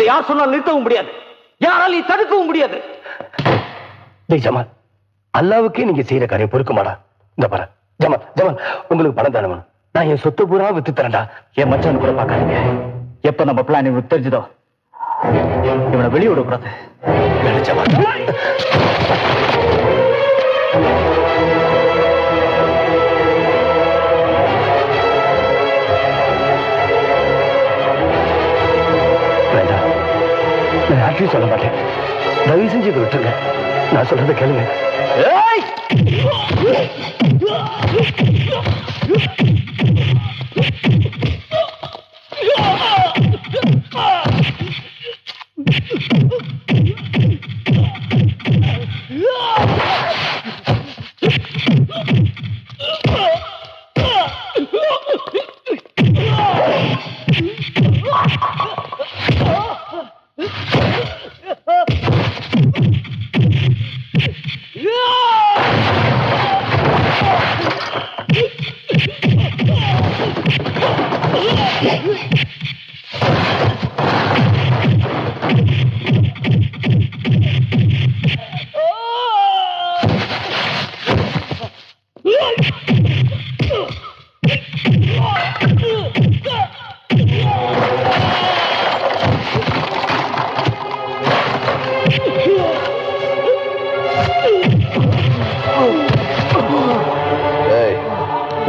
இதை யார் சொன்னால் நிறுத்தவும் முடியாது, யாரால் தடுக்கவும் முடியாது. ஜமால், அல்லாவுக்கே நீங்க செய்யற காரியம் பொறுக்குமாடா? இந்த பாரு ஜமால், ஜமால் உங்களுக்கு பணம் தானே வேணும், நான் என் சொத்து பூரா வித்து தரேன்டா. என் மச்சான் கூட பார்க்காதீங்க. எப்ப நம்ம பிளான் இவனுக்கு தெரிஞ்சதோ இவனை வெளியே விடக்கூடாது. ஜமால் வேண்டாம், நான் யார்ட்டையும் சொல்ல மாட்டேன். தயவு செஞ்சு இதை விட்டுருங்க. நான் சொல்றதை கேளுங்க.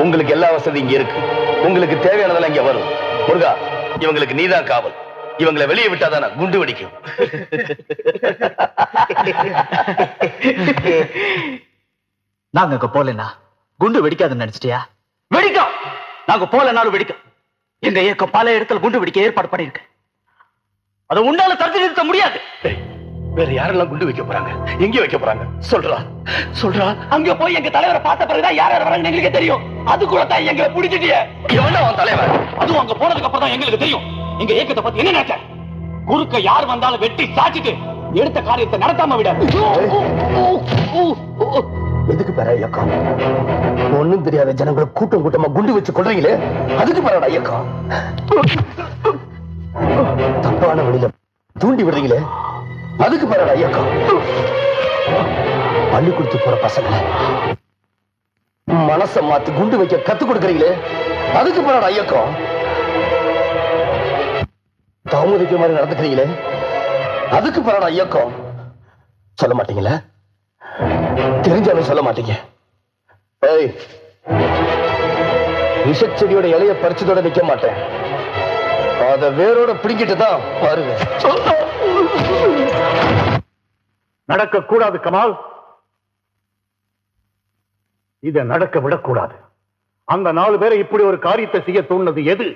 உங்களுக்கு எல்லா வசதி இங்க இருக்கு, உங்களுக்கு தேவையானதெல்லாம் இங்க வரும். முருகா, இவங்களுக்கு நீதான் காவல். இவங்களை வெளியே விட்டாதான குண்டு வெடிக்கும். நாங்க அங்க போலனா குண்டு வெடிக்காதுன்னு நினைச்சிட்டியா? வெடிக்கும். நாங்க போலனாலும் வெடிக்கும். எங்க இயக்கம் பல இடத்துல குண்டு வெடிக்க ஏற்பாடு பண்ணிருக்கு. அதை உன்னால தடுத்து நிறுத்த முடியாது. வேற யாரெல்லாம் குண்டு வைக்க போறாங்க? எங்க வைக்க போறாங்க? சொல்றா சொல்றா. அங்க போய் எங்க தலைவரை பார்த்த பிறகுதான் யார் யார் வராங்கன்னு எங்களுக்கு தெரியும். அது கூட தான் எங்களை பிடிச்சிட்டியே. அவன் தலைவர். அதுவும் அங்க போனதுக்கு அப்புறம் தான் எங்களுக்கு தெரியும் எங்க இயக்கத்தை பத்தி என்ன நினைச்ச. குறுக்க யார் வந்தாலும் வெட்டி சாச்சிட்டு எடுத்த காரியத்தை நடத்தாம விட. எதுக்கு பெற இயக்கம்? ஒண்ணும் தெரியாத ஜனங்களை கூட்டம் கூட்டமா குண்டு வச்சு கொள்றீங்களே, அதுக்கு பெறடா இயக்கம். தப்பான வழியில தூண்டி விடுறீங்களே, அதுக்கு பெறடா இயக்கம். பள்ளிக்கூடத்து போற பசங்க மனச மாத்தி குண்டு வைக்க கத்து கொடுக்கறீங்களே, அதுக்கு பெறடா இயக்கம். தாமதிக்க மாதிரி நடந்துக்கிறீங்களே, அதுக்கு பெறடா இயக்கம். சொல்ல மாட்டீங்களா? தெரிஞ்சாலும் சொல்ல மாட்டீங்க. விஷச்செடியோட இலைய பறிச்சதோட நிக்க மாட்டேன், அத வேரோட பிடிக்கிட்டு தான் பாருங்க. நடக்க கூடாது கமால், இதை நடக்க விடக்கூடாது. அந்த 4 பேரை இப்படி ஒரு காரியத்தை செய்ய தோணுது எது?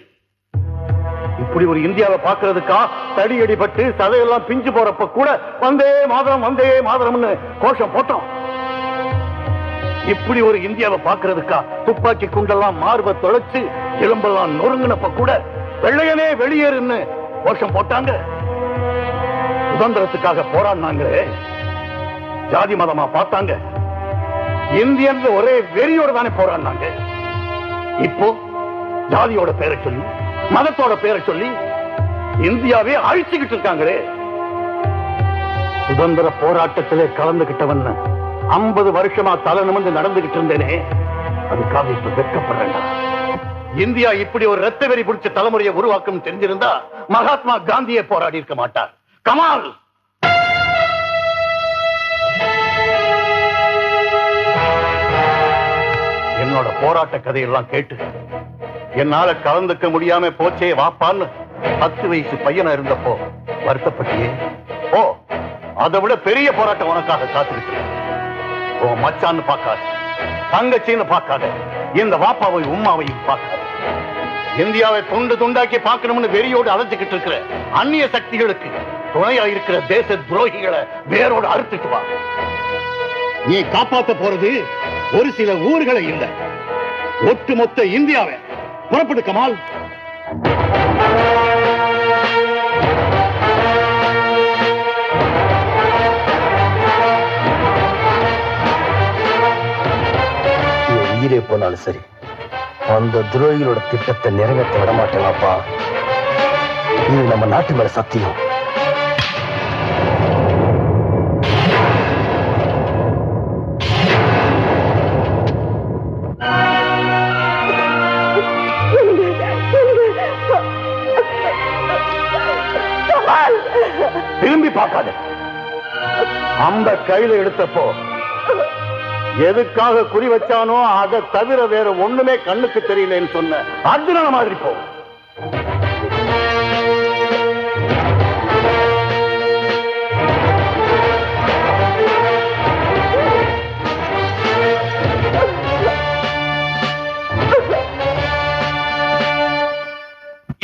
இப்படி ஒரு இந்தியாவை பார்க்கறதுக்கா தடியடிபட்டு சதையெல்லாம் பிஞ்சு போறப்ப கூட வந்தே மாதரம் வந்தே மாதரம்னு கோஷம் போட்டோம். இப்படி ஒரு இந்தியாவை பார்க்கறதுக்கா துப்பாக்கி குண்டெல்லாம் மார்பை தொலைச்சு எலும்பெல்லாம் நொறுங்கினப்ப கூட வெள்ளையனே வெளியேறுன்னு கோஷம் போட்டாங்க. சுதந்திரத்துக்காக போராடினாங்களே, ஜாதி மதமா பார்த்தாங்க. இந்தியன் ஒரே வெறியோட தானே போராடினாங்க. இப்போ ஜாதியோட பேரை சொல்லி மதத்தோட பேரை சொல்லி இந்தியாவே அழிச்சுக்கிட்டு இருக்காங்களே. சுதந்திர போராட்டத்திலே கலந்துகிட்டவன் 50 வருஷமா தலை நிமிர்ந்து நடந்துகிட்டு இருந்தேனே, அதுக்காக இப்ப வெட்கப்படுறேன்டா. இந்தியா இப்படி ஒரு ரத்த வெறி பிடிச்ச தலைமுறையை உருவாக்கும் தெரிஞ்சிருந்தா மகாத்மா காந்தியே போராடி இருக்க மாட்டார். கமால், என்னோட போராட்ட கதையெல்லாம் கேட்டு என்னால கலந்துக்க முடியாம போச்சே வாப்பான்னு 10 வயசு பையனா இருந்தப்போ வருத்தப்பட்டியே. ஓ, அதை விட பெரிய போராட்டம் உனக்காக காத்துக்கிட்டு. ஓ மச்சான்னு பார்க்காது, தங்கச்சின்னு பார்க்காத, இந்த வாப்பாவை உம்மாவையும் பார்க்காது. இந்தியாவை துண்டு துண்டாக்கி பார்க்கணும்னு வெறியோடு அலைஞ்சுக்கிட்டு இருக்கிற அந்நிய சக்திகளுக்கு துணையா இருக்கிற தேச துரோகிகளை வேரோடு அறுத்துட்டு வா. நீ காப்பாற்ற போறது ஒரு சில ஊர்களை இல்ல, ஒட்டுமொத்த இந்தியாவை. புறப்படு கமால். உயிரே போனாலும் சரி, அந்த துரோகிகளோட திட்டத்தை நிறைவேற்ற விடமாட்டேனாப்பா. இது நம்ம நாட்டு மேல சத்தியம். திரும்பி பார்க்காத. அந்த கையில எடுத்தப்போ எதுக்காக குறி வச்சானோ அதை தவிர வேற ஒண்ணுமே கண்ணுக்கு தெரியலன்னு சொன்ன அர்ஜுனன மாதிரி போ.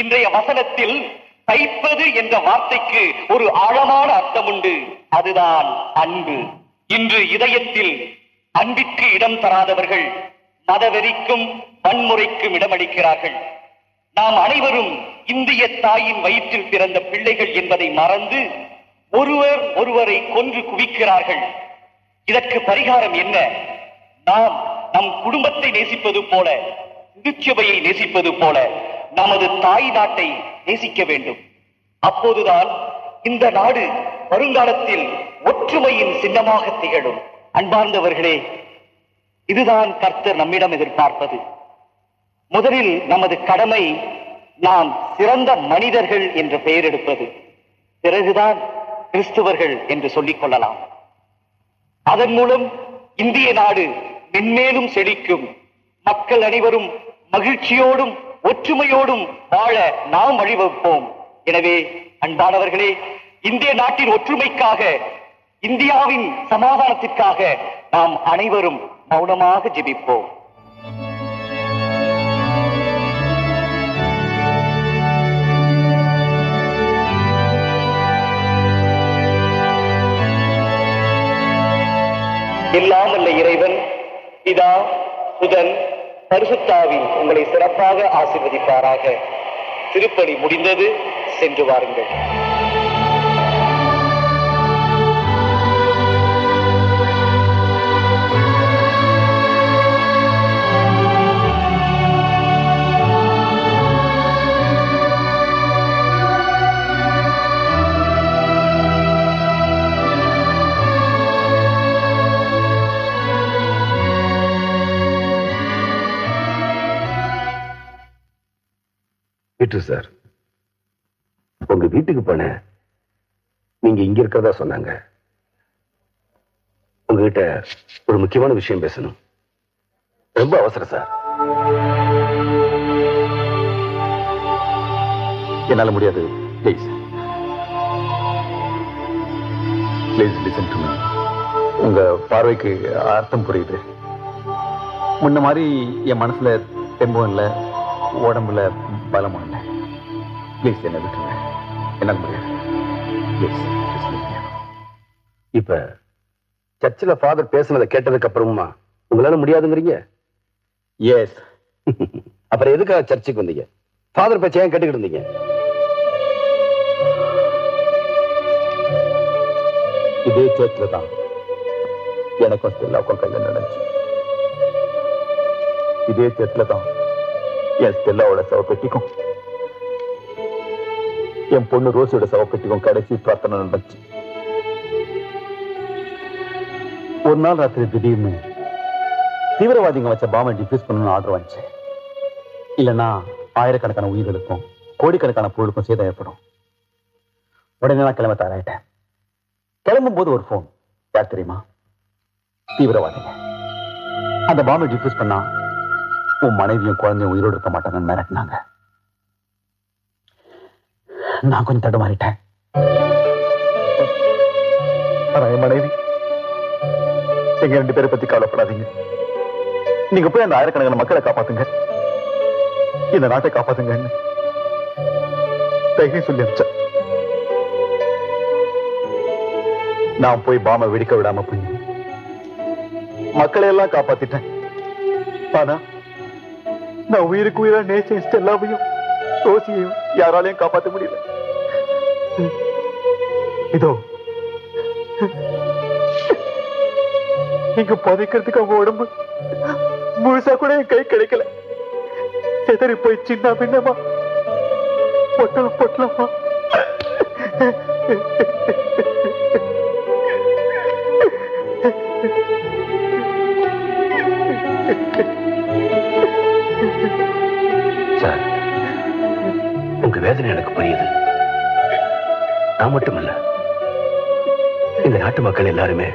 இன்றைய வசனத்தில் தைப்பது என்ற வார்த்தைக்கு ஒரு ஆழமான அர்த்தம் உண்டு. அதுதான் அன்பு. இன்று இதயத்தில் அன்பிற்கு இடம் தராதவர்கள் மதவெறிக்கும் வன்முறைக்கும் இடமளிக்கிறார்கள். நாம் அனைவரும் இந்திய தாயின் வயிற்றில் பிறந்த பிள்ளைகள் என்பதை மறந்து ஒருவர் ஒருவரை கொன்று குவிக்கிறார்கள். இதற்கு பரிகாரம் என்ன? நாம் நம் குடும்பத்தை நேசிப்பது போல, திருச்சபையை நேசிப்பது போல நமது தாய் நாட்டை நேசிக்க வேண்டும். அப்போதுதான் இந்த நாடு வருங்காலத்தில் ஒற்றுமையின் சின்னமாக திகழும். அன்பார்ந்தவர்களே, இதுதான் கர்த்தர் நம்மிடம் எதிர்பார்ப்பது. முதலில் நமது கடமை நாம் சிறந்த மனிதர்கள் என்ற பெயர் எடுப்பது. பிறகுதான் கிறிஸ்துவர்கள் என்று சொல்லிக் கொள்ளலாம். அதன் மூலம் இந்திய நாடு மென்மேலும் செழிக்கும். மக்கள் அனைவரும் மகிழ்ச்சியோடும் ஒற்றுமையோடும் வாழ நாம் வழிவகுப்போம். எனவே அன்பானவர்களே, இந்திய நாட்டின் ஒற்றுமைக்காக, இந்தியாவின் சமாதானத்திற்காக நாம் அனைவரும் மௌனமாக ஜெபிப்போம். இல்லாமல்ல இறைவன் பிதா, சுதன், பரிசுத்தாவி உங்களை சிறப்பாக ஆசீர்வதிப்பாராக. திருப்பலி முடிந்தது. சென்று வாருங்கள். பீட்டர் சார், உங்க வீட்டுக்கு போனேன். நீங்க இங்க இருக்கிறதா சொன்னாங்க. உங்ககிட்ட ஒரு முக்கியமான விஷயம் பேசணும். ரொம்ப அவசரம் சார். என்னால முடியாது. Please please listen to me. உங்க பார்வைக்கு அர்த்தம் புரியுது. முன்ன மாதிரி என் மனசுல தெம்பும் இல்லை, உடம்புல பலமும் இல்லை. ப்ளீஸ் என்ன விட்டுருங்க. என்னால் முடியாது. ப்ளீஸ். இப்ப சர்ச்சில் ஃபாதர் பேசுனதை கேட்டதுக்கு அப்புறமா உங்களால முடியாதுங்கிறீங்க? எஸ். அப்புறம் எதுக்காக சர்ச்சுக்கு வந்தீங்க? ஃபாதர் பேச்ச ஏன் கேட்டுக்கிட்டு இருந்தீங்க? இதே சேர்த்துல தான் எனக்கும் ஸ்டெல்லாவுக்கும் கல்யாணம் நடந்துச்சு. இதே சேர்த்துல தான் என் ஸ்டெல்லாவோட சவப்பெட்டிக்கும் என் பொண்ணு ரோசியோட சவப்பெட்டிக்கும் கடைசி பிரார்த்தனை நடந்துச்சு. ஒரு நாள் ராத்திரி திடீர்னு தீவிரவாதிங்க வச்ச பாம்பை டிஃப்யூஸ் பண்ணணும்னு ஆர்டர் வந்துச்சு. இல்லைன்னா ஆயிரக்கணக்கான உயிர்களுக்கும் கோடிக்கணக்கான பொருளுக்கும் சேதம் ஏற்படும். உடனே நான் கிளம்ப தயாராயிட்டேன். கிளம்பும் போது ஒரு போன். யார் தெரியுமா? தீவிரவாதிங்க. அந்த பாம்பை டிஃப்யூஸ் பண்ணா உன் மனைவியும் குழந்தையும் உயிரோடு இருக்க மாட்டாங்கன்னு மிரட்டினாங்க. நான் கொஞ்சம் தடுமாறிட்டேன். என் மனைவி, எங்க 2 பேரை பத்தி கவலைப்படாதீங்க. நீங்க போய் அந்த ஆயிரக்கணக்கான மக்களை காப்பாத்துங்க, இந்த நாட்டை காப்பாத்துங்க தைரியம் சொல்லி அனுப்பிச்சேன். நான் போய் பாம்பை வெடிக்க விடாம போய் மக்களை எல்லாம் காப்பாத்திட்டேன். ஆனா நான் உயிருக்கு உயிரா நேச ஸ்டெல்லாவையும் ரோசியையும் யாராலையும் காப்பாற்ற முடியல. இதோ இங்க புதைக்கிறதுக்கு அவங்க உடம்பு முழுசா கூட என் கை கிடைக்கல. செதறி போய் சின்ன பின்னமா பொட்டலம் பொட்டலமா. சார், உங்க வேதனை எனக்கு புரியுது. நான் மட்டும் இல்ல, இந்த நாட்டு மக்கள் எல்லாருமே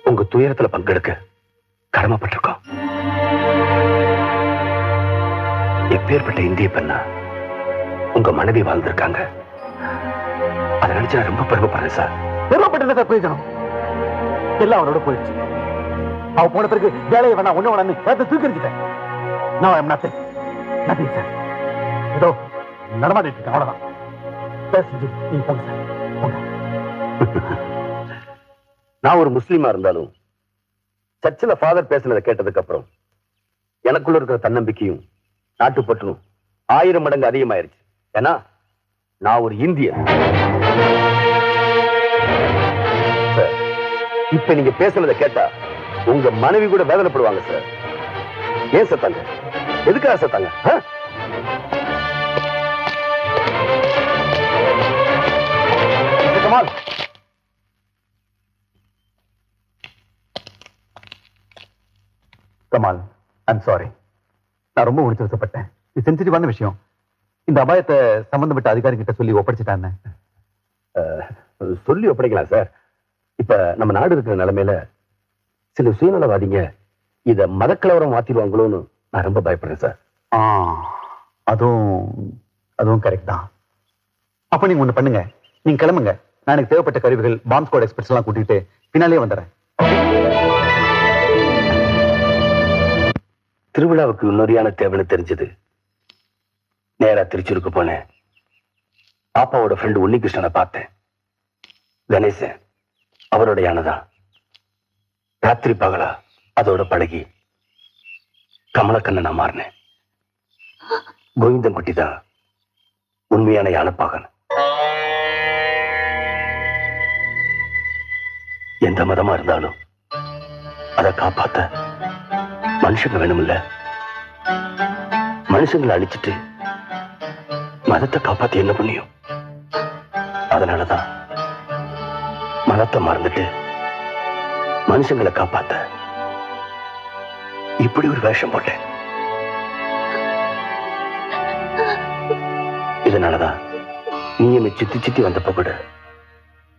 உங்க துயரத்துல பங்கெடுக்க கடமைப்பட்டிருக்கோம். எப்பேற்பட்ட இந்திய பெண்ணா உங்க மனைவி வாழ்ந்திருக்காங்க. அதை நினைச்சு நான் ரொம்ப பெருமைப்படுறேன் சார். பெருமைப்பட்ட பிரயோஜனம் எல்லாம் அவரோட போயிடுச்சு. அவ போன பிறகு வேலையை வேணா ஒண்ணு வேணான்னு தூக்கிருச்சுட்டேன். நான் நத்திங் சார். ஏதோ நடமாடிட்டு இருக்கேன், அவ்வளவுதான். நீங்க போங்க சார், போங்க. நான் ஒரு முஸ்லீமா இருந்தாலும் சர்ச்சில் ஃபாதர் பேசினதை கேட்டதுக்கு அப்புறம் எனக்குள்ள இருக்கிற தன்னம்பிக்கையும் நாட்டுப்பற்றும் 1000 மடங்கு அதிகமாயிருச்சு. ஏன்னா நான் ஒரு இந்தியன். சார், இப்ப நீங்க பேசுனதை கேட்டா உங்க மனைவி கூட வேதனைப்படுவாங்க சார். ஏன் சத்தாங்க? எதுக்காக சத்தாங்க? Kamal, Kamal, I'm sorry. நான் ரொம்ப உணர்ச்சிவசப்பட்டேன். இது சென்சிட்டிவான விஷயம். இந்த அபாயத்தை சம்பந்தப்பட்ட அதிகாரி கிட்ட சொல்லி ஒப்படைச்சிட்டான்னு. சொல்லி ஒப்படைக்கலாம் சார். இப்ப நம்ம நாடு இருக்கிற நிலைமையில சில சுயநலவாதிங்க இத மதக்கலவரம் மாத்திடுவாங்களோன்னு நான் ரொம்ப பயப்படுறேன் சார். அதுவும் கரெக்ட் தான். அப்ப நீங்க ஒண்ணு பண்ணுங்க, நீங்க கிளம்புங்க. நான் எனக்கு தேவைப்பட்ட கருவிகள், பாம்ப் ஸ்குவாட் எக்ஸ்பர்ட்ஸ் எல்லாம் கூட்டிட்டு பின்னாலே வந்துடுறேன். திருவிழாவுக்கு இன்னொரியான தேவைன்னு தெரிஞ்சது. நேரா திருச்சூருக்கு போனேன். பாப்பாவோட ஃப்ரெண்டு உன்னிகிருஷ்ணனை பார்த்தேன். கணேசன் அவரோட யானைதான். ராத்திரி பகலா அதோட பழகி கமலக்கண்ணனை மாறினேன். கோவிந்தன் குட்டி தான் உண்மையான யானைப்பாகன். எந்த மதமா இருந்தாலும் அதை காப்பாத்த மனுஷங்க வேணுமில்ல. மனுஷங்களை அழிச்சிட்டு மதத்தை காப்பாத்தி என்ன புண்ணியம்? அதனாலதான் மதத்தை மறந்துட்டு மனுஷங்களை காப்பாத்த இப்படி ஒரு வேஷம் போட்டேன். இதனாலதான் நீ என்னை சுத்தி சுத்தி வந்தப்ப கூட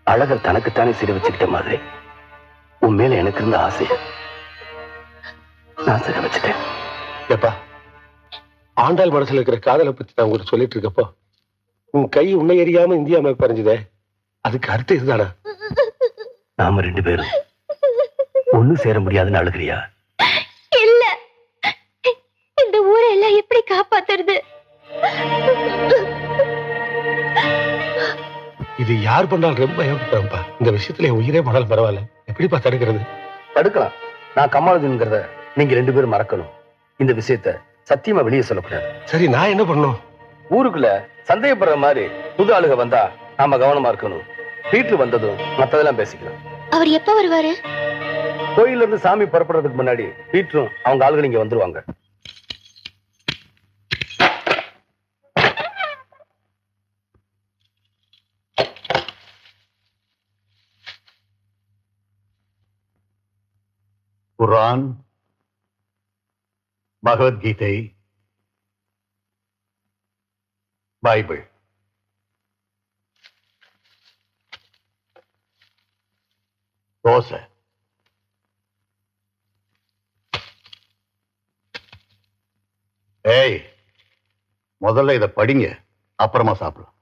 அழகர் தனக்குத்தானே சிறை வச்சுக்கிட்ட மாதிரி உன் மேல எனக்கு இருந்த ஆசைய நான் சிறை வச்சுட்டேன். ஏப்பா, ஆண்டாள் மனசுல இருக்கிற காதலை பத்தி நான் உங்களுக்கு சொல்லிட்டு இருக்கப்போ உன் கை உன்னை எரியாம இந்தியா மேப் பறிஞ்சுதே, அதுக்கு அர்த்தம் இதுதானா? நாம 2 பேரும் ஒண்ணு சேர முடியாதுன்னு அழுகிறியா? இல்ல, இந்த ஊரை எல்லாம் எப்படி காப்பாத்துறது? இது யார் பண்ணாலும் ரொம்ப ஏற்பட்டப்பா. இந்த விஷயத்துல என் உயிரே பண்ணாலும் பரவாயில்ல. எப்படிப்பா தடுக்கிறது? தடுக்கலாம். நான் கமாலுதீன்கிறத நீங்க 2 பேரும் மறக்கணும். இந்த விஷயத்த சத்தியமா வெளியே சொல்லக்கூடாது. சரி, நான் என்ன பண்ணணும்? ஊருக்குள்ள சந்தேகப்படுற மாதிரி புது ஆளுக வந்தா நாம கவனமா இருக்கணும். வீட்டுல வந்ததும் மத்ததெல்லாம் பேசிக்கலாம். அவர் எப்ப வருவாரு? கோயில்ல இருந்து சாமி புறப்படுறதுக்கு முன்னாடி வீட்டும் அவங்க ஆளுகள் இங்க வந்துருவாங்க. குர்ஆன், பகவத்கீதை, பைபிள், தோசை, ஏய், முதல்ல இத படிங்க, அப்புறமா சாப்பிடலாம்.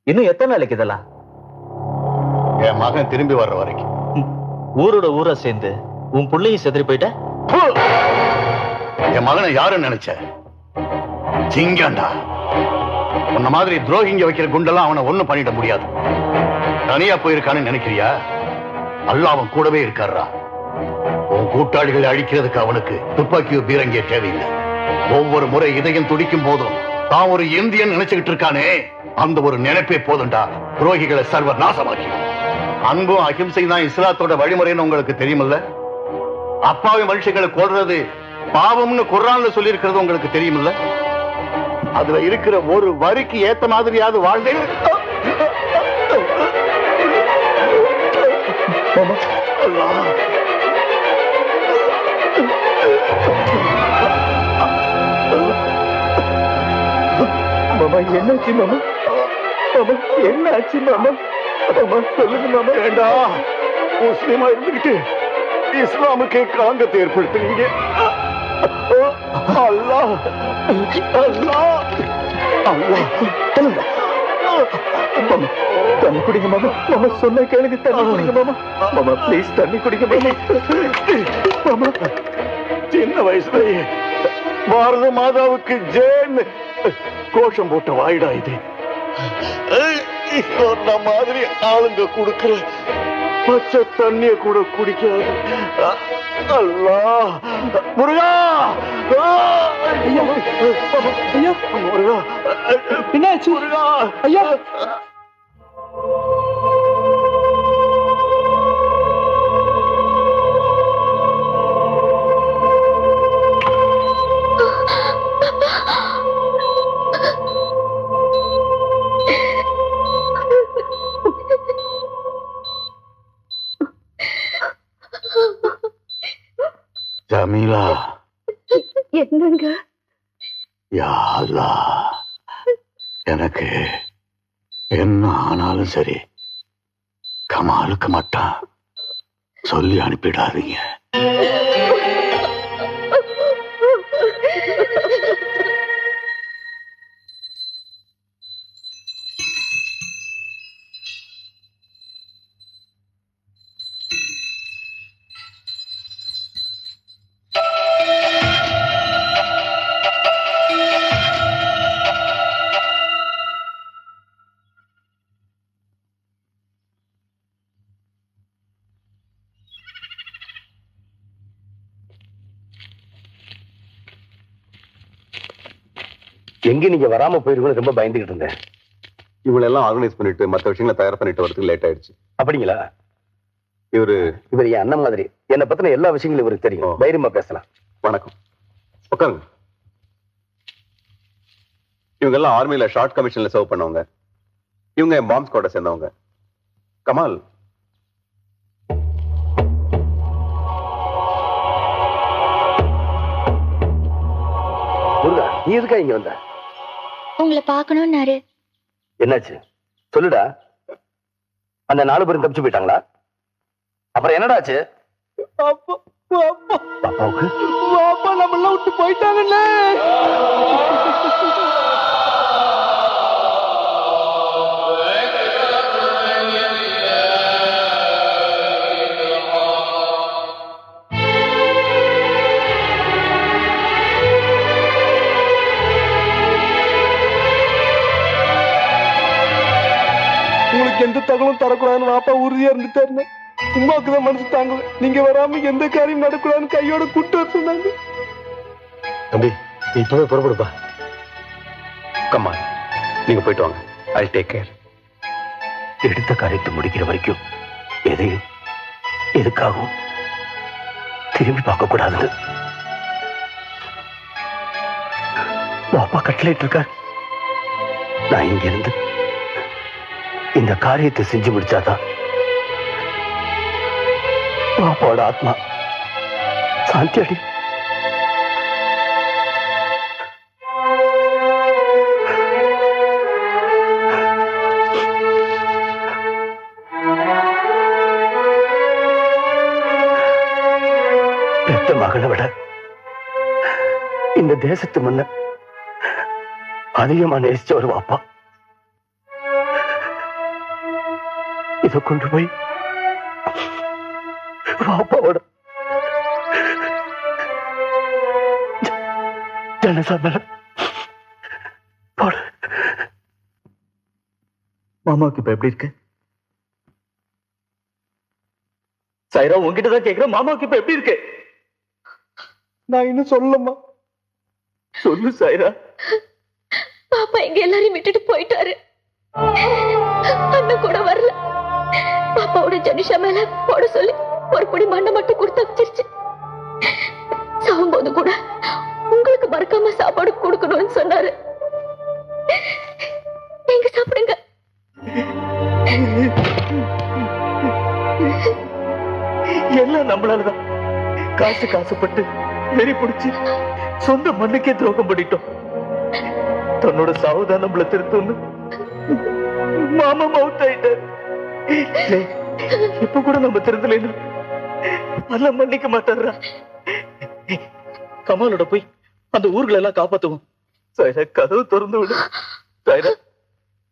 இன்னும் எத்தனை நாளைக்கு இதெல்லாம்? என் மகன் திரும்பி வர்ற வரைக்கும். ஊரோட ஊரா சேர்ந்து உன் பிள்ளையும் செதறி போயிட்ட. என் மகனை யாருன்னு நினைச்ச? சிங்கண்டா. உன்ன மாதிரி துரோகிங்க வைக்கிற குண்டெல்லாம் அவனை ஒண்ணும் பண்ணிட முடியாது. தனியா போயிருக்கான்னு நினைக்கிறியா? அல்லாஹ் அவன் கூடவே இருக்காரா. உன் கூட்டாளிகளை அழிக்கிறதுக்கு அவனுக்கு துப்பாக்கியோ பீரங்கிய தேவையில்லை. ஒவ்வொரு முறை இதயம் துடிக்கும் போதும் தான் ஒரு இந்தியன் நினைச்சுக்கிட்டு இருக்கானே, அந்த ஒரு நினைப்பே போதுண்டா துரோகிகளை சர்வ நாசமாக்கி. அன்பும் அகிம்சை தான் இஸ்லாத்தோட வழிமுறைன்னு உங்களுக்கு தெரியுமில்ல? அப்பாவி மனுஷங்களை கொல்றது பாவம்னு குர்ஆன்ல சொல்லி இருக்கிறது உங்களுக்கு தெரியுமில்ல? அதுல இருக்கிற ஒரு வரிக்கு ஏத்த மாதிரியாவது வாழ்ந்தே. அல்லாஹ் மாமா என்னாச்சு மாமா? மாமா என்ன ஆச்சு மாமா? மாமா சொல்லுங்க மாமா. வேண்டாம், முஸ்லிமா இருந்துகிட்டு இஸ்லாமுக்கு களங்கத்தை ஏற்படுத்துறீங்க. அல்லாஹ் அல்லாஹ் அல்லாஹ். மாமா தண்ணி குடிங்க மாமா. மாமா சொன்ன கேளுங்க, தண்ணி குடிங்க மாமா. மாமா ப்ளீஸ் தண்ணி குடிங்க மாமா. மாமா சின்ன வயசுலயே பாரத மாதாவுக்கு ஜெயன்னு கோஷம் போட்ட வாயிடா இது. சொன்ன மாதிரி ஆளுங்க குடுக்கிற பச்சை தண்ணிய கூட குடிக்காது. அல்லாஹ் முருகா, ஐயா முருகா, என்னாச்சு முருகா, ஐயா? ஜமீலா, என்னங்க? யா அல்லாஹ், எனக்கு என்ன ஆனாலும் சரி கமாலுக்கு மட்டும் சொல்லி அனுப்பிடாதீங்க. எங்க நீங்க வராம போயிருக்கணும் ரொம்ப பயந்துகிட்டு இருந்தேன். இவங்களெல்லாம் ஆர்கனைஸ் பண்ணிட்டு மற்ற விஷயங்களை தயார் பண்ணிட்டு வரதுக்கு லேட் ஆயிடுச்சு. அப்படிங்களா? இவரு இவர் என் அண்ணன் மாதிரி. என்னை பத்தின எல்லா விஷயங்களும் இவருக்கு தெரியும். தைரியமா பேசலாம். வணக்கம், உட்காருங்க. இவங்க எல்லாம் ஆர்மியில ஷார்ட் கமிஷன்ல சர்வ் பண்ணவங்க. இவங்க என் பாம்ப் ஸ்குவாட சேர்ந்தவங்க. கமால் முருகா, நீ எதுக்கா இங்க வந்த? உங்களை பார்க்கணும்னாரு. என்னாச்சு சொல்லுடா. அந்த 4 பேரும் தப்பிச்சு போயிட்டாங்களா? அப்புறம் என்னடா ஆச்சு? பாப்பாவுக்கு பாப்பா நம்மள விட்டு போயிட்டாங்கல்ல. உங்களுக்கு எந்த தகவலும் தரக்கூடாதுன்னு பாப்பா உறுதியா இருந்துட்டாருன்னு உமாக்குதான் மனசு தாங்கல. நீங்க வராம எந்த காரியம் நடக்கூடாதுன்னு கையோட கூட்டு வர சொன்னாங்க. தம்பி, நீ இப்பவே புறப்படுப்பா. கமால், நீங்க போயிட்டு வாங்க. I take care. எடுத்த காரியத்தை முடிக்கிற வரைக்கும் எதையும் எதுக்காகவும் திரும்பி பார்க்க கூடாது. பாப்பா கட்டளையிட்டு இருக்கார். நான் இங்க இருந்து இந்த காரியத்தை செஞ்சு முடிச்சாதான் பாப்பாவோட ஆத்மா சாந்தி அடி. பெத்த மகனை விட இந்த தேசத்து மன்ன அதிகமா நேசிச்ச ஒரு பாப்பா. இதை கொண்டு போய் பாப்பாவோட ஜனசபையில போடு. மாமாவுக்கு இப்ப எப்படி இருக்கு? சைரா, உங்ககிட்டதான் கேக்குறேன். மாமாவுக்கு இப்ப எப்படி இருக்கு? நான் இன்னும் சொல்லமா. சொல்லு சைரா. பாப்பா எங்க எல்லாரையும் விட்டுட்டு போயிட்டாரு. அண்ணன் கூட வரல. பாப்பாவோட ஜனிஷா மேல போட சொல்லி ஒரு பொடி மண்ணை மட்டும் கொடுத்து வச்சிருச்சு. சாகும்போது கூட உங்களுக்கு மறக்காம சாப்பாடு கொடுக்கணும்னு சொன்னாரு. நீங்க சாப்பிடுங்க. எல்லாம் நம்மளாலதான். காசு காசுப்பட்டு வெறி பிடிச்சு சொந்த மண்ணுக்கே துரோகம் பண்ணிட்டோம். தன்னோட சாவுதான் நம்மள திருத்தம்னு மாமா மவுத் ஆயிட்டார். இப்ப கூட நம்ம திருந்தலைன்னு எல்லாம் மன்னிக்க மாட்டாரா? கமாலோட போய் அந்த ஊர்களை எல்லாம் காப்பாத்துவோம். சாயிரா, கதவு திறந்து விடு. சாயிரா,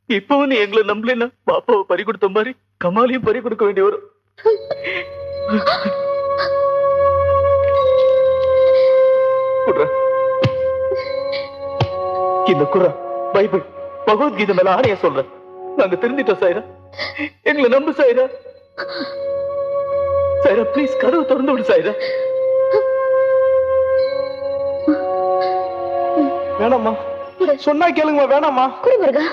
இப்பவும் நீ எங்களை நம்பலன்னா பாப்பாவை பறி கொடுத்த மாதிரி கமாலையும் பறி கொடுக்க வேண்டி வரும். இந்த குரான், பைபிள், பகவத்கீதை மேல ஆணைய சொல்றேன். நாங்க திருந்திட்டோம் சாயிரா, எங்களை நம்பு சாயிரா. சாயிரா ப்ளீஸ் கதவு திறந்து விடு சாயிரா. வேணாம்மா, சொன்னா கேளுங்க. வேணாம்மா. குடி முருகா.